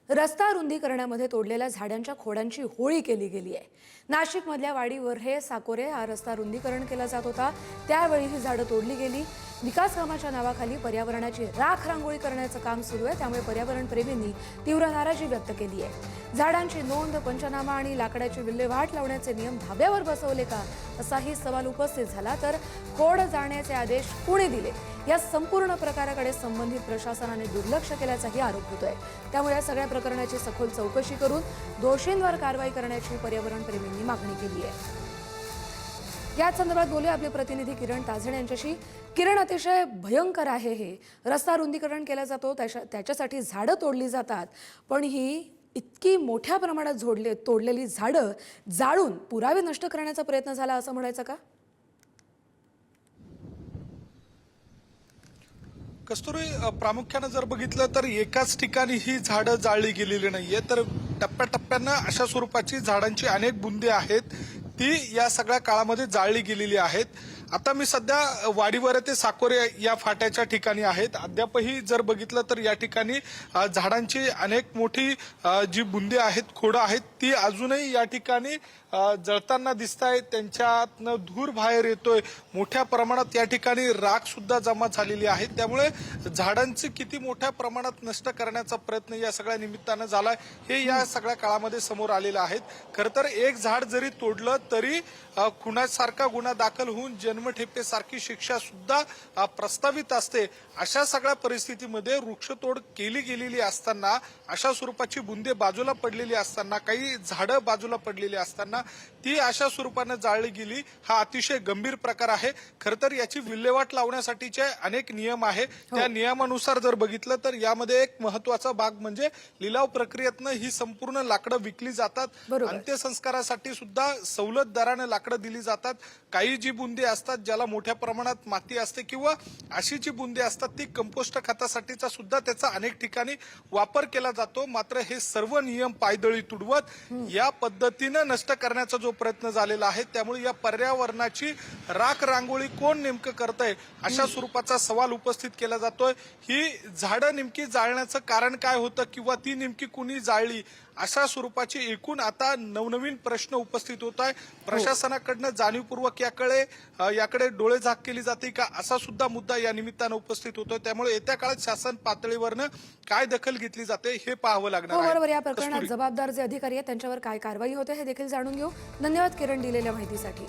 रस्ता रुंदीकरणामध्ये तोडलेल्या झाडांच्या खोडांची होळी केली गेली आहे। नाशिकमधल्या वाडीवर हे साकोरे हा रस्ता रुंदीकरण केला जात होता, त्यावेळी ही झाडं तोडली गेली। विकास कामाच्या नावाखाली पर्यावरणाची राख रांगोळी करण्याचं काम सुरू आहे, त्यामुळे पर्यावरण प्रेमींनी तीव्र नाराजी व्यक्त केली आहे। झाडांची नोंद, पंचनामा आणि लाकडाची विल्हेवाट लावण्याचे नियम धाब्यावर बसवले का, असाही सवाल उपस्थित झाला। तर खोड जाळण्याचे आदेश कोणी दिले, या संपूर्ण प्रकाराकडे संबंधित प्रशासनाने दुर्लक्ष केल्याचाही आरोप होतोय। त्यामुळे या सगळ्या प्रकरणाची सखोल चौकशी करून दोषींवर कारवाई करण्याची पर्यावरण प्रेमींनी मागणी केली आहे। याच संदर्भात बोलूया आपले प्रतिनिधी किरण ताजणे यांच्याशी। किरण, अतिशय भयंकर आहे हे। रस्ता रुंदीकरण केला जातो, त्याच्यासाठी झाडं तोडली जातात, पण ही इतकी मोठ्या प्रमाणात तोडलेली झाडं जाळून पुरावे नष्ट करण्याचा प्रयत्न झाला असं म्हणायचं का? कस्तुरी, प्रामुख्याने जर बघितलं तर एकाच ठिकाणी ही झाडं जाळली गेलेली नाहीये, तर टप्प्याटप्प्यानं अशा स्वरूपाची झाडांची अनेक बुंदे आहेत ती या सगळ्या काळामध्ये जाळली गेलेली आहेत। आता मी सध्या वाडीवर ते साकोरे या फाट्याच्या ठिकाणी आहेत। अद्यापही जर बघितलं तर या ठिकाणी झाडांची अनेक मोठी जी बुंदे आहेत, खोडं आहेत, ती अजूनही या ठिकाणी जळताना दिसत आहेत। त्यांच्यातनं धूर बाहेर येतोय, मोठ्या प्रमाणात या ठिकाणी राख सुद्धा जमा झालेली आहे। त्यामुळे झाडांची किती मोठ्या प्रमाणात नष्ट करण्याचा प्रयत्न या सगळ्या निमित्तानं झालाय हे या सगळ्या काळामध्ये समोर आलेलं आहे। खरं तर एक झाड जरी तोडलं तरी खुनासारखा गुन्हा दाखल होऊन जन्मठेपेसारखी शिक्षा सुद्धा प्रस्तावित असते। अशा सगळ्या परिस्थितीमध्ये वृक्षतोड केली गेलेली असताना, अशा स्वरूपाची बुंदे बाजूला पडलेली असताना, काही झाडं बाजूला पडलेली असताना ती अशा स्वरूपाने जाळली गेली, हा अतिशय गंभीर प्रकार आहे। खरं तर याची विल्हेवाट लावण्यासाठीचे अनेक नियम आहे, त्या नियमानुसार जर बघितलं तर यामध्ये एक महत्वाचा भाग म्हणजे लिलाव प्रक्रियेतनं ही संपूर्ण लाकडं विकली जातात। अंत्यसंस्कारासाठी सुद्धा सवलत दराने लाकडं दिली जातात। काही जी बुंदे असतात ज्याला मोठ्या प्रमाणात माती असते किंवा अशी जी बुंदे असतात ती कंपोस्ट खतासाठीचा सुद्धा त्याचा अनेक ठिकाणी वापर केला जातो। मात्र हे सर्व नियम पायदळी तुडवत या पद्धतीनं नष्ट करण्याचा जो प्रयत्न झालेला आहे, त्यामुळे या पर्यावरणाची राख रांगोळी कोण नेमकं करतंय अशा स्वरूपाचा सवाल उपस्थित केला जातोय। ही झाडं नेमकी जाळण्याचं कारण काय होतं किंवा ती नेमकी कुणी जाळली, अशा स्वरूपाची एकूण आता नवनवीन प्रश्न उपस्थित होत आहे। प्रशासनाकडनं जाणीवपूर्वक याकडे डोळे झाक केली जाते का, असा सुद्धा मुद्दा या निमित्तानं उपस्थित होतोय। त्यामुळे येत्या काळात शासन पातळीवरनं काय दखल घेतली जाते हे पाहावं लागणार आहे। बरोबर, या प्रकरणात जबाबदार जे अधिकारी आहेत त्यांच्यावर काय कारवाई होते हे देखील जाणून घेऊ। धन्यवाद किरण दिलेल्या माहितीसाठी।